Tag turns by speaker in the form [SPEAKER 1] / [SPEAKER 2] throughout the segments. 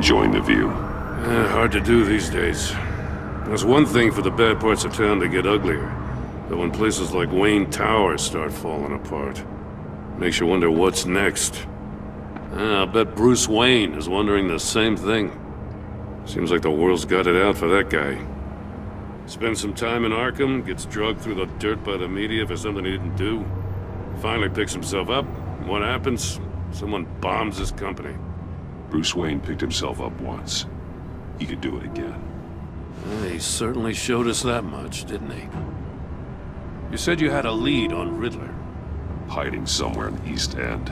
[SPEAKER 1] Enjoying the view?
[SPEAKER 2] Hard to do these days. There's one thing for the bad parts of town to get uglier, but when places like Wayne Tower start falling apart, makes you wonder what's next. I'll bet Bruce Wayne is wondering the same thing. Seems like the world's got it out for that guy. Spends some time in Arkham, gets drugged through the dirt by the media for something he didn't do. Finally picks himself up. What happens? Someone bombs his company.
[SPEAKER 1] Bruce Wayne picked himself up once. He could do it again.
[SPEAKER 2] He certainly showed us that much, didn't he? You said you had a lead on Riddler.
[SPEAKER 1] Hiding somewhere in the East End.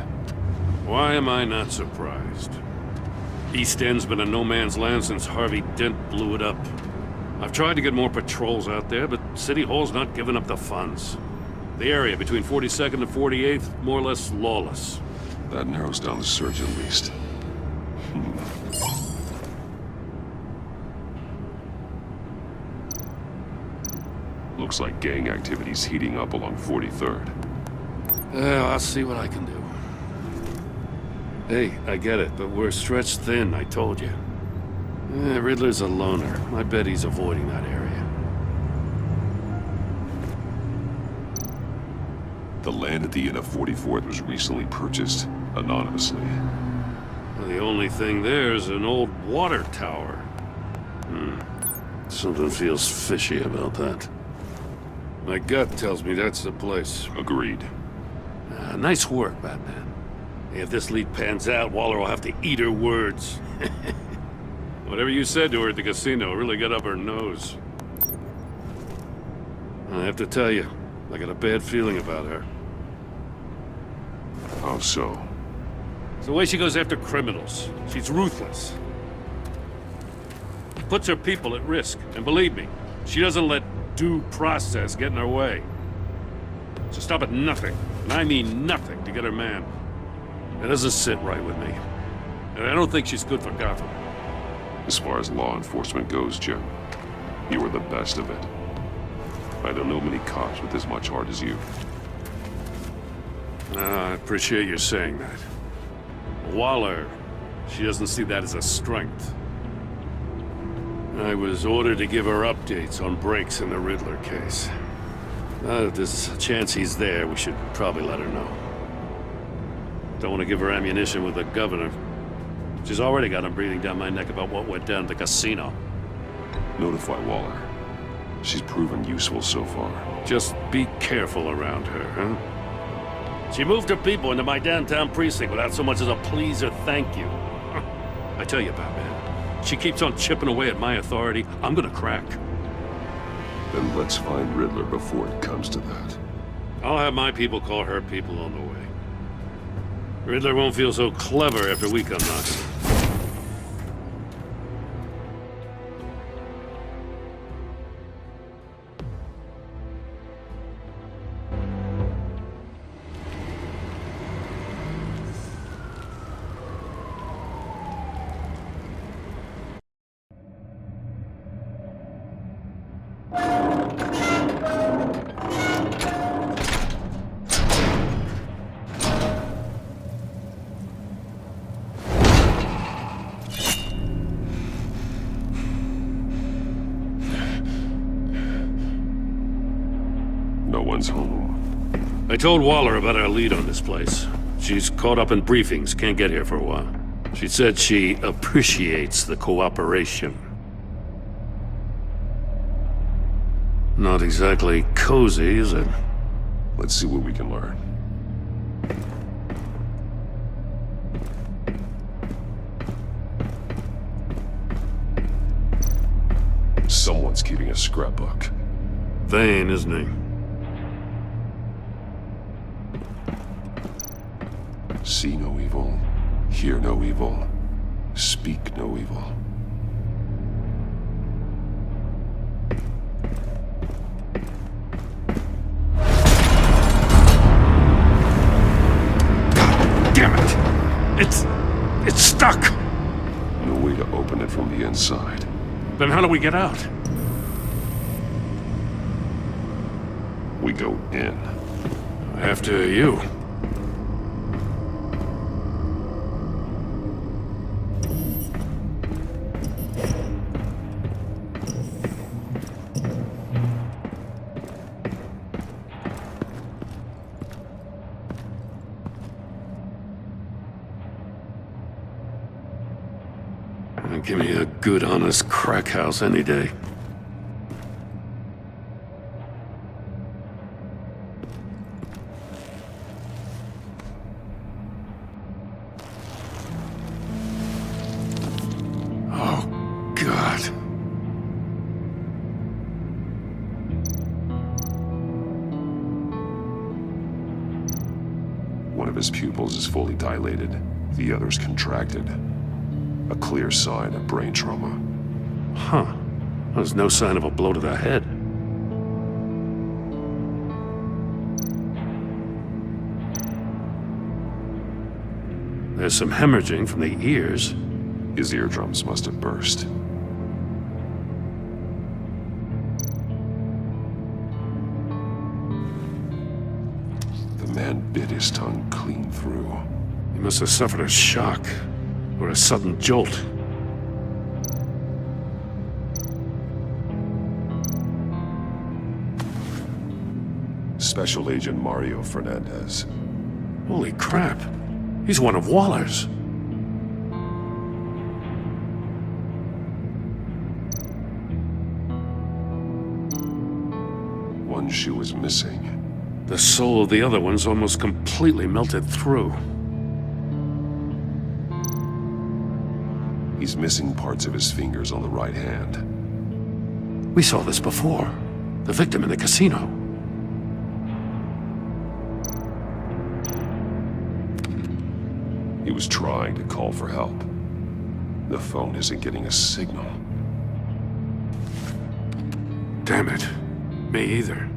[SPEAKER 2] Why am I not surprised? East End's been a no-man's land since Harvey Dent blew it up. I've tried to get more patrols out there, but City Hall's not giving up the funds. The area between 42nd and 48th, more or less lawless.
[SPEAKER 1] That narrows down the search at least. Looks like gang activity's heating up along 43rd.
[SPEAKER 2] I'll see what I can do. Hey, I get it, but we're stretched thin, I told you. Riddler's a loner. I bet he's avoiding that area.
[SPEAKER 1] The land at the end of 44th was recently purchased, anonymously.
[SPEAKER 2] Well, the only thing there is an old water tower. Something feels fishy about that. My gut tells me that's the place.
[SPEAKER 1] Agreed.
[SPEAKER 2] Nice work, Batman. If this lead pans out, Waller will have to eat her words. Whatever you said to her at the casino really got up her nose. I have to tell you, I got a bad feeling about her.
[SPEAKER 1] How so?
[SPEAKER 2] It's the way she goes after criminals. She's ruthless. Puts her people at risk. And believe me, she doesn't let due process get in her way. She'll stop at nothing, and I mean nothing, to get her man. It doesn't sit right with me. And I don't think she's good for Gotham.
[SPEAKER 1] As far as law enforcement goes, Jim, you are the best of it. I don't know many cops with as much heart as you.
[SPEAKER 2] I appreciate you saying that. Waller, she doesn't see that as a strength. I was ordered to give her updates on breaks in the Riddler case. If there's a chance he's there, we should probably let her know. Don't want to give her ammunition with the governor. She's already got him breathing down my neck about what went down at the casino.
[SPEAKER 1] Notify Waller. She's proven useful so far.
[SPEAKER 2] Just be careful around her, huh? She moved her people into my downtown precinct without so much as a please or thank you. I tell you, Batman, she keeps on chipping away at my authority. I'm gonna crack.
[SPEAKER 1] Then let's find Riddler before it comes to that.
[SPEAKER 2] I'll have my people call her people on the way. Riddler won't feel so clever after we come knocking.
[SPEAKER 1] No one's home.
[SPEAKER 2] I told Waller about our lead on this place. She's caught up in briefings, can't get here for a while. She said she appreciates the cooperation. Not exactly cozy, is it?
[SPEAKER 1] Let's see what we can learn. Someone's keeping a scrapbook.
[SPEAKER 2] Vane, isn't he?
[SPEAKER 1] See no evil, hear no evil, speak no evil.
[SPEAKER 2] God damn it! It's stuck!
[SPEAKER 1] No way to open it from the inside.
[SPEAKER 2] Then how do we get out?
[SPEAKER 1] We go in.
[SPEAKER 2] After you. Give me a good, honest crack house any day. Oh, God.
[SPEAKER 1] One of his pupils is fully dilated, the other's contracted. A clear sign of brain trauma.
[SPEAKER 2] Huh. There's no sign of a blow to the head. There's some hemorrhaging from the ears.
[SPEAKER 1] His eardrums must have burst. The man bit his tongue clean through.
[SPEAKER 2] He must have suffered a shock, or a sudden jolt.
[SPEAKER 1] Special Agent Mario Fernandez.
[SPEAKER 2] Holy crap. He's one of Waller's.
[SPEAKER 1] One shoe is missing.
[SPEAKER 2] The sole of the other one's almost completely melted through.
[SPEAKER 1] He's missing parts of his fingers on the right hand.
[SPEAKER 2] We saw this before. The victim in the casino.
[SPEAKER 1] He was trying to call for help. The phone isn't getting a signal.
[SPEAKER 2] Damn it. Me either.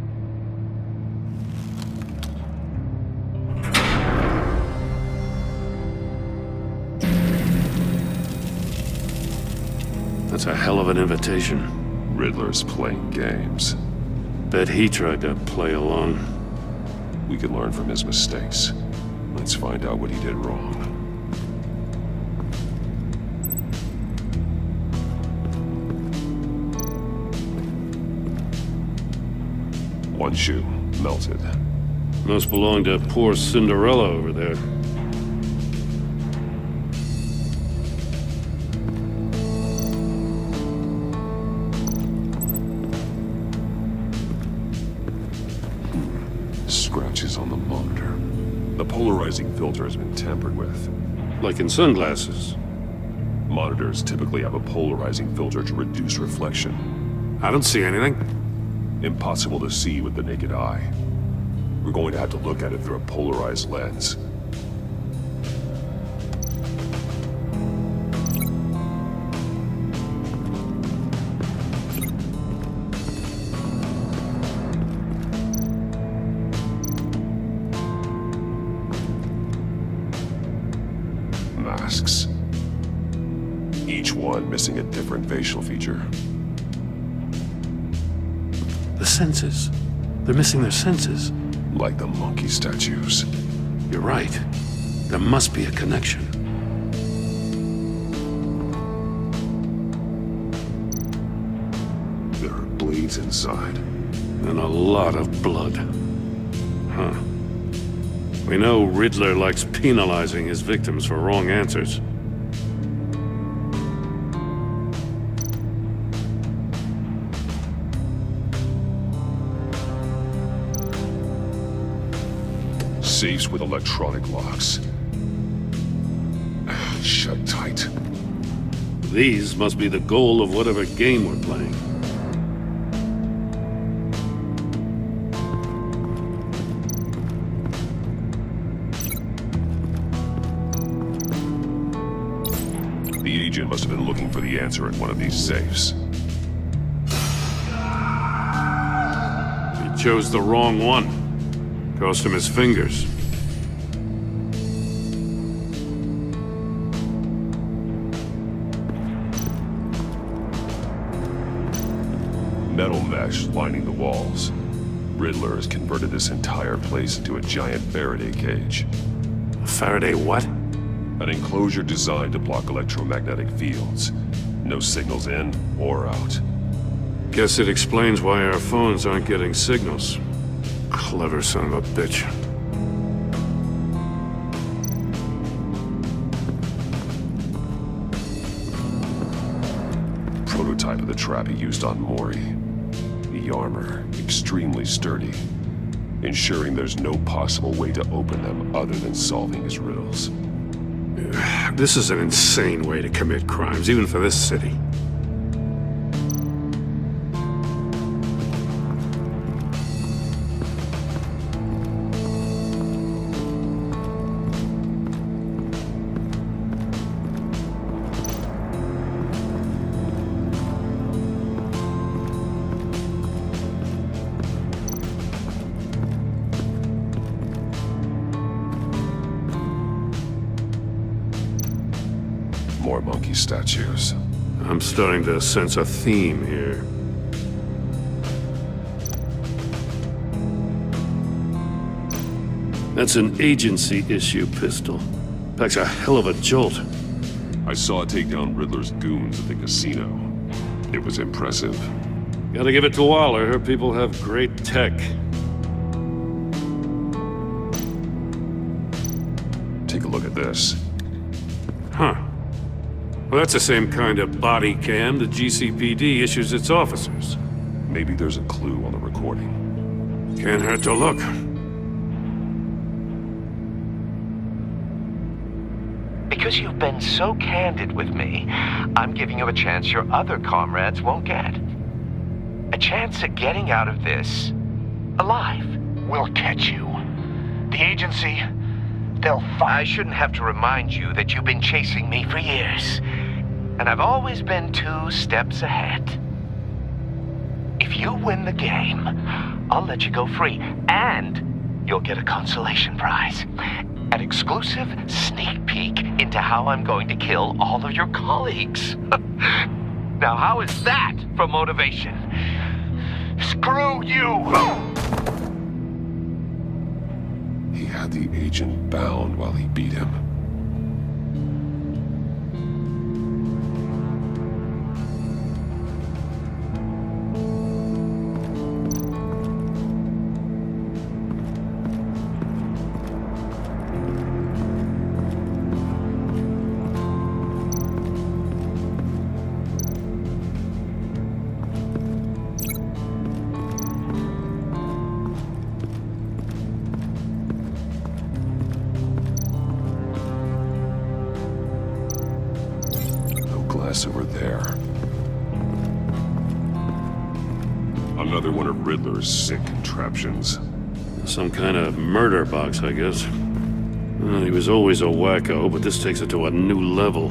[SPEAKER 2] That's a hell of an invitation.
[SPEAKER 1] Riddler's playing games.
[SPEAKER 2] Bet he tried to play along.
[SPEAKER 1] We can learn from his mistakes. Let's find out what he did wrong. One shoe, melted.
[SPEAKER 2] Must belong to poor Cinderella over there.
[SPEAKER 1] Scratches on the monitor. The polarizing filter has been tampered with.
[SPEAKER 2] Like in sunglasses.
[SPEAKER 1] Monitors typically have a polarizing filter to reduce reflection.
[SPEAKER 2] I don't see anything.
[SPEAKER 1] Impossible to see with the naked eye. We're going to have to look at it through a polarized lens. Masks. Each one missing a different facial feature.
[SPEAKER 2] The senses. They're missing their senses.
[SPEAKER 1] Like the monkey statues.
[SPEAKER 2] You're right. There must be a connection.
[SPEAKER 1] There are bleeds inside.
[SPEAKER 2] And a lot of blood. Huh. We know Riddler likes penalizing his victims for wrong answers.
[SPEAKER 1] Safes with electronic locks. Shut tight.
[SPEAKER 2] These must be the goal of whatever game we're playing.
[SPEAKER 1] The agent must have been looking for the answer in one of these safes.
[SPEAKER 2] He chose the wrong one. Cost him his fingers.
[SPEAKER 1] Metal mesh lining the walls. Riddler has converted this entire place into a giant Faraday cage.
[SPEAKER 2] A Faraday what?
[SPEAKER 1] An enclosure designed to block electromagnetic fields. No signals in or out.
[SPEAKER 2] Guess it explains why our phones aren't getting signals. Clever son of a bitch.
[SPEAKER 1] to the trap he used on Mori. The armor, extremely sturdy, ensuring there's no possible way to open them other than solving his riddles.
[SPEAKER 2] This is an insane way to commit crimes, even for this city.
[SPEAKER 1] More monkey statues.
[SPEAKER 2] I'm starting to sense a theme here. That's an agency-issue pistol. Packs a hell of a jolt.
[SPEAKER 1] I saw it take down Riddler's goons at the casino. It was impressive.
[SPEAKER 2] Gotta give it to Waller. Her people have great tech.
[SPEAKER 1] Take a look at this.
[SPEAKER 2] Huh. Well, that's the same kind of body cam the GCPD issues its officers.
[SPEAKER 1] Maybe there's a clue on the recording.
[SPEAKER 2] Can't hurt to look.
[SPEAKER 3] Because you've been so candid with me, I'm giving you a chance your other comrades won't get. A chance at getting out of this alive.
[SPEAKER 4] We'll catch you. The agency, they'll
[SPEAKER 3] I shouldn't have to remind you that you've been chasing me for years. And I've always been 2 steps ahead. If you win the game, I'll let you go free. And you'll get a consolation prize. An exclusive sneak peek into how I'm going to kill all of your colleagues. Now, how is that for motivation?
[SPEAKER 4] screw you!
[SPEAKER 1] He had the agent bound while he beat him. Over there. Another one of Riddler's sick contraptions.
[SPEAKER 2] Some kind of murder box, I guess. Well, he was always a wacko, but this takes it to a new level.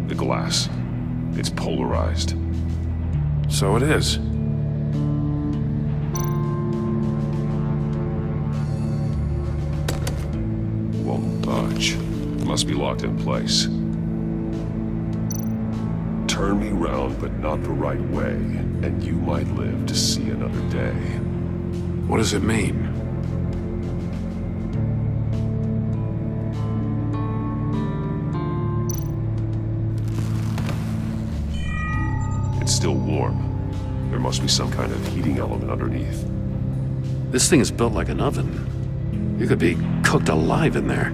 [SPEAKER 1] The glass. It's polarized.
[SPEAKER 2] So it is.
[SPEAKER 1] Must be locked in place. Turn me round, but not the right way, and you might live to see another day.
[SPEAKER 2] What does it mean?
[SPEAKER 1] It's still warm. There must be some kind of heating element underneath.
[SPEAKER 2] This thing is built like an oven. You could be cooked alive in there.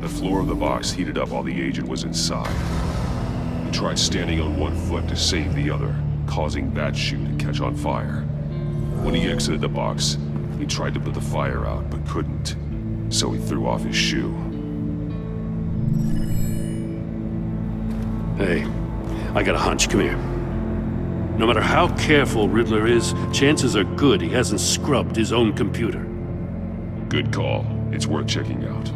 [SPEAKER 1] The floor of the box heated up while the agent was inside. He tried standing on one foot to save the other, causing that shoe to catch on fire. When he exited the box, he tried to put the fire out, but couldn't, so he threw off his shoe.
[SPEAKER 2] Hey, I got a hunch. Come here. No matter how careful Riddler is, chances are good he hasn't scrubbed his own computer.
[SPEAKER 1] Good call. It's worth checking out.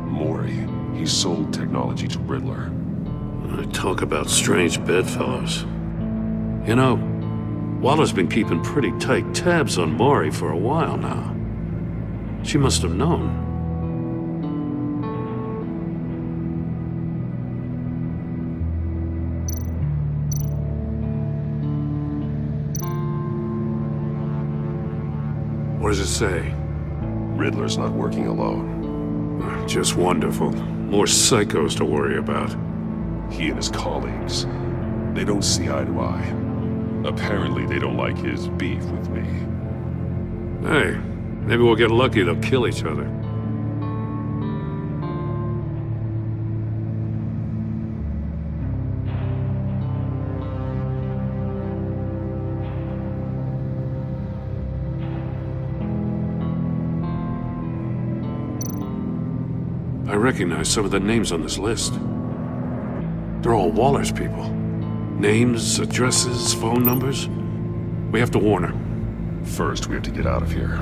[SPEAKER 1] Mori. He sold technology to Riddler.
[SPEAKER 2] Talk about strange bedfellows. You know, Waller's been keeping pretty tight tabs on Mori for a while now. She must have known. What does it say?
[SPEAKER 1] Riddler's not working alone.
[SPEAKER 2] Just wonderful. More psychos to worry about.
[SPEAKER 1] He and his colleagues, they don't see eye to eye. Apparently they don't like his beef with me.
[SPEAKER 2] Hey, maybe we'll get lucky they'll kill each other. I recognize some of the names on this list. They're all Waller's people. Names, addresses, phone numbers. We have to warn her.
[SPEAKER 1] First, we have to get out of here.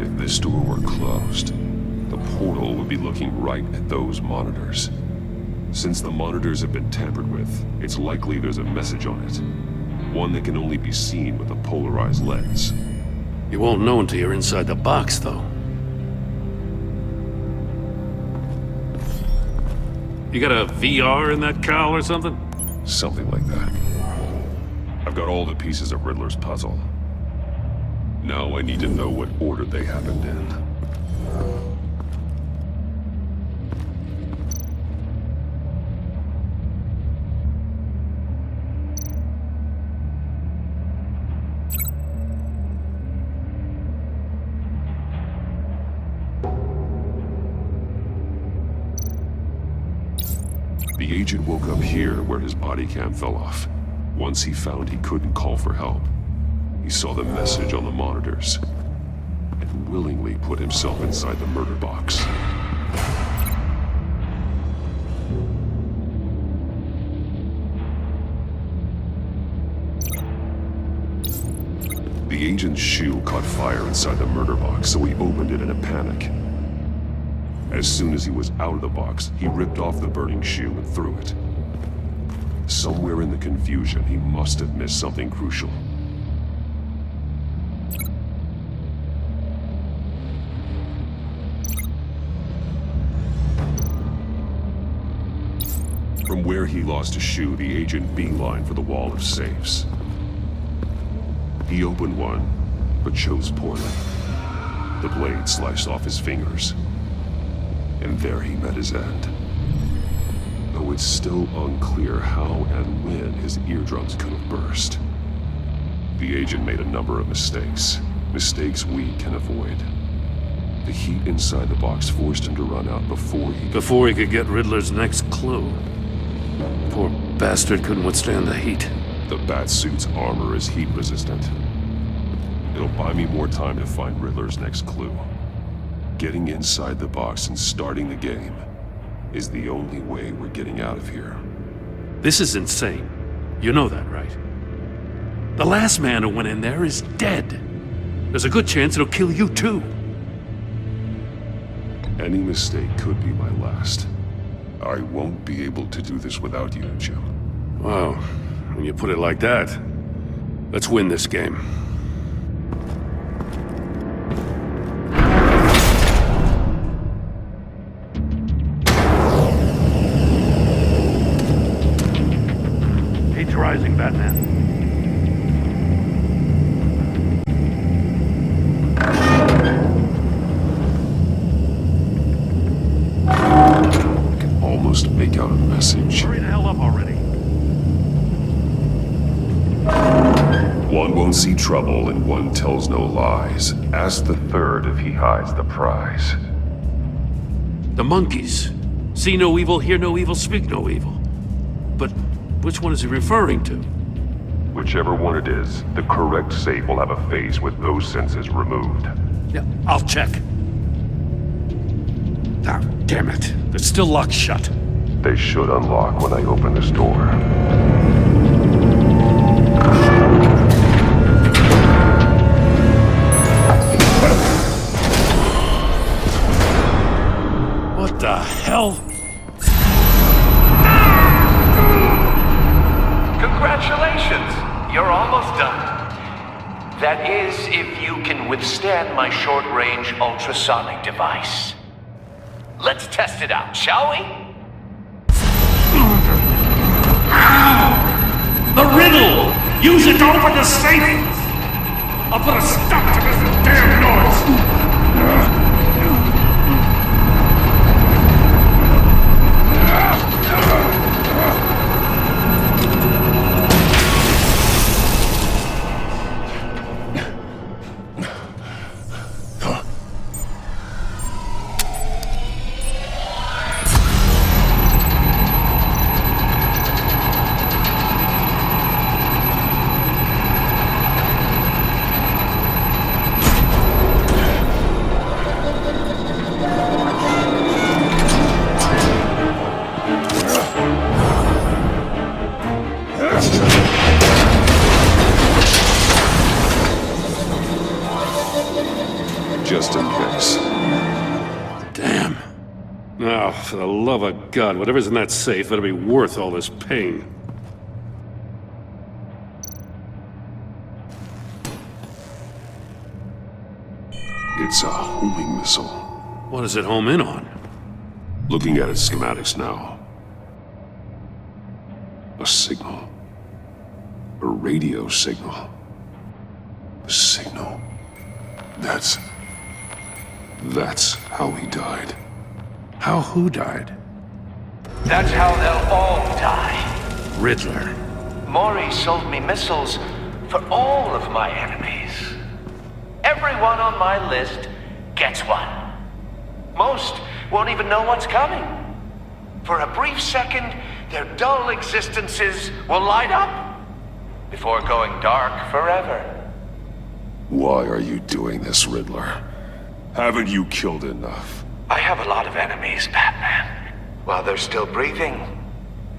[SPEAKER 1] If this door were closed, the portal would be looking right at those monitors. Since the monitors have been tampered with, it's likely there's a message on it. One that can only be seen with a polarized lens.
[SPEAKER 2] You won't know until you're inside the box, though. You got a VR in that cowl or something?
[SPEAKER 1] Something like that. I've got all the pieces of Riddler's puzzle. Now I need to know what order they happened in. The agent woke up here where his body cam fell off. Once he found he couldn't call for help, he saw the message on the monitors and willingly put himself inside the murder box. The agent's shoe caught fire inside the murder box, so he opened it in a panic. As soon as he was out of the box, he ripped off the burning shoe and threw it. Somewhere in the confusion, he must have missed something crucial. From where he lost a shoe, the agent beelined for the wall of safes. He opened one, but chose poorly. The blade sliced off his fingers. And there he met his end. Though it's still unclear how and when his eardrums could have burst. The agent made a number of mistakes. Mistakes we can avoid. The heat inside the box forced him to run out before he
[SPEAKER 2] could get Riddler's next clue. Poor bastard couldn't withstand the heat.
[SPEAKER 1] The Batsuit's armor is heat resistant. It'll buy me more time to find Riddler's next clue. Getting inside the box and starting the game is the only way we're getting out of here.
[SPEAKER 2] This is insane. You know that, right? The last man who went in there is dead. There's a good chance it'll kill you too.
[SPEAKER 1] Any mistake could be my last. I won't be able to do this without you, Jim.
[SPEAKER 2] Wow, when you put it like that, let's win this game. Rising, Batman.
[SPEAKER 1] I can almost make out a message.
[SPEAKER 2] Hurry the hell up already.
[SPEAKER 1] One won't see trouble and one tells no lies. Ask the third if he hides the prize.
[SPEAKER 2] The monkeys. See no evil, hear no evil, speak no evil. But which one is he referring to?
[SPEAKER 1] Whichever one it is, the correct safe will have a face with those senses removed.
[SPEAKER 2] Yeah, I'll check. Ah, damn it. They're still locked shut.
[SPEAKER 1] They should unlock when I open this door.
[SPEAKER 2] What the hell?
[SPEAKER 3] Congratulations! You're almost done. That is, if you can withstand my short-range ultrasonic device. Let's test it out, shall we?
[SPEAKER 5] The riddle! Use it to open the safe! I'll put a stop to this damn noise!
[SPEAKER 1] Just in case.
[SPEAKER 2] Damn. Now, for the love of God, whatever's in that safe better be worth all this pain.
[SPEAKER 1] It's a homing missile.
[SPEAKER 2] What does it home in on?
[SPEAKER 1] Looking at its schematics now. A signal. A radio signal. A signal. That's how he died.
[SPEAKER 2] How who died?
[SPEAKER 3] That's how they'll all die.
[SPEAKER 2] Riddler.
[SPEAKER 3] Maury sold me missiles for all of my enemies. Everyone on my list gets one. Most won't even know what's coming. For a brief second, their dull existences will light up before going dark forever.
[SPEAKER 1] Why are you doing this, Riddler? Haven't you killed enough?
[SPEAKER 3] I have a lot of enemies, Batman. While they're still breathing,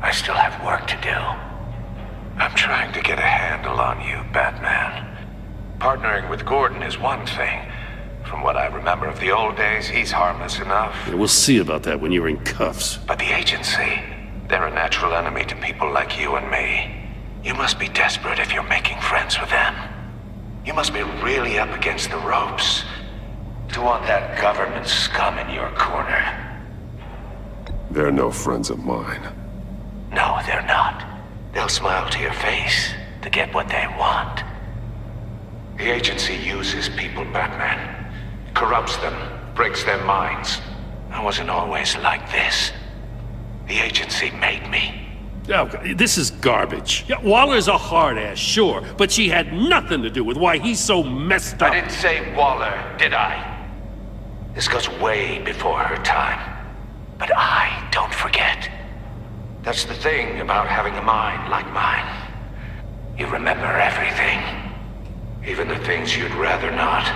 [SPEAKER 3] I still have work to do. I'm trying to get a handle on you, Batman. Partnering with Gordon is one thing. From what I remember of the old days, he's harmless enough.
[SPEAKER 2] Yeah, we'll see about that when you're in cuffs.
[SPEAKER 3] But the agency, they're a natural enemy to people like you and me. You must be desperate if you're making friends with them. You must be really up against the ropes to want that government scum in your corner.
[SPEAKER 1] They're no friends of mine.
[SPEAKER 3] No, they're not. They'll smile to your face to get what they want. The agency uses people, Batman. Corrupts them, breaks their minds. I wasn't always like this. The agency made me.
[SPEAKER 2] Oh, this is garbage. Yeah, Waller's a hard-ass, sure, but she had nothing to do with why he's so messed up.
[SPEAKER 3] I didn't say Waller, did I? This goes way before her time. But I don't forget. That's the thing about having a mind like mine. You remember everything. Even the things you'd rather not.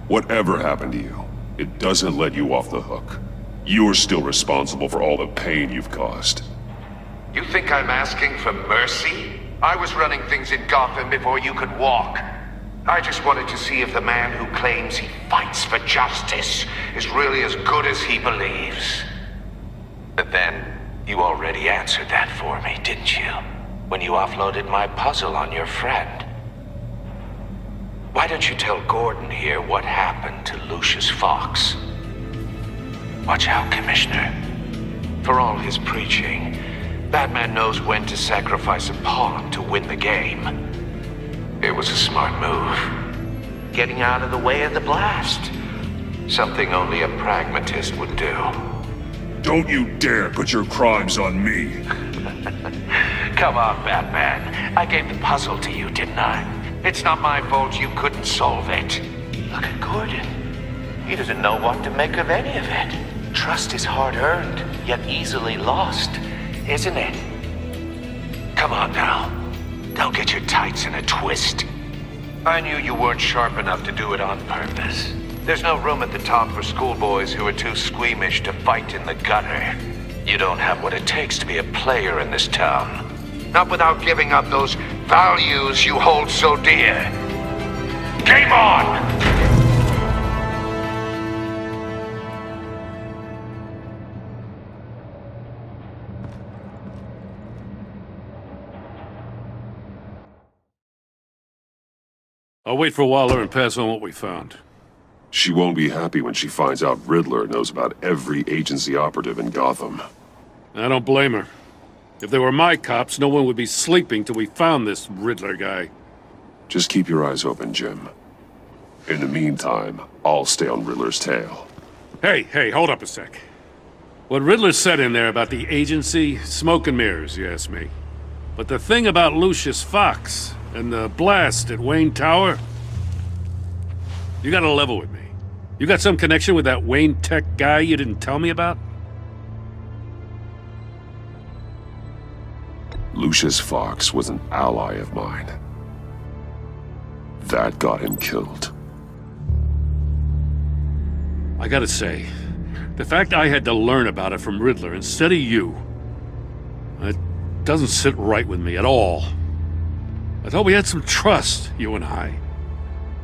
[SPEAKER 1] Whatever happened to you, it doesn't let you off the hook. You're still responsible for all the pain you've caused.
[SPEAKER 3] You think I'm asking for mercy? I was running things in Gotham before you could walk. I just wanted to see if the man who claims he fights for justice is really as good as he believes. But then, you already answered that for me, didn't you? When you offloaded my puzzle on your friend. Why don't you tell Gordon here what happened to Lucius Fox? Watch out, Commissioner. For all his preaching, Batman knows when to sacrifice a pawn to win the game. It was a smart move. Getting out of the way of the blast. Something only a pragmatist would do.
[SPEAKER 1] Don't you dare put your crimes on me!
[SPEAKER 3] Come on, Batman. I gave the puzzle to you, didn't I? It's not my fault you couldn't solve it. Look at Gordon. He doesn't know what to make of any of it. Trust is hard-earned, yet easily lost, isn't it? Come on now. Don't get your tights in a twist. I knew you weren't sharp enough to do it on purpose. There's no room at the top for schoolboys who are too squeamish to fight in the gutter. You don't have what it takes to be a player in this town. Not without giving up those values you hold so dear. Game on!
[SPEAKER 2] I'll wait for Waller and pass on what we found.
[SPEAKER 1] She won't be happy when she finds out Riddler knows about every agency operative in Gotham.
[SPEAKER 2] I don't blame her. If they were my cops, no one would be sleeping till we found this Riddler guy.
[SPEAKER 1] Just keep your eyes open, Jim. In the meantime, I'll stay on Riddler's tail.
[SPEAKER 2] Hey, hold up a sec. What Riddler said in there about the agency, smoke and mirrors, you ask me. But the thing about Lucius Fox and the blast at Wayne Tower, you gotta level with me. You got some connection with that Wayne Tech guy you didn't tell me about?
[SPEAKER 1] Lucius Fox was an ally of mine. That got him killed.
[SPEAKER 2] I gotta say, the fact I had to learn about it from Riddler instead of you, it doesn't sit right with me at all. I thought we had some trust, you and I.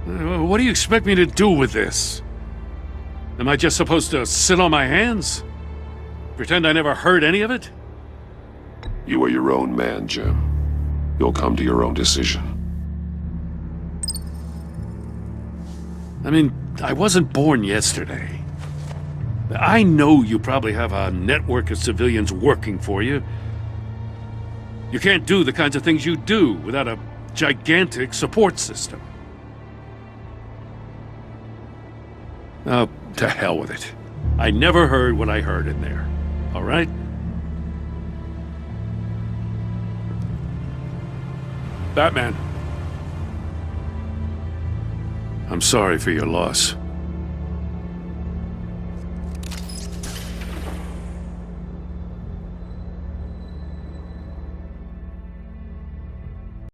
[SPEAKER 2] What do you expect me to do with this? Am I just supposed to sit on my hands? Pretend I never heard any of it?
[SPEAKER 1] You are your own man, Jim. You'll come to your own decision.
[SPEAKER 2] I mean, I wasn't born yesterday. I know you probably have a network of civilians working for you. You can't do the kinds of things you do without a gigantic support system. Oh, to hell with it. I never heard what I heard in there. All right? Batman. I'm sorry for your loss.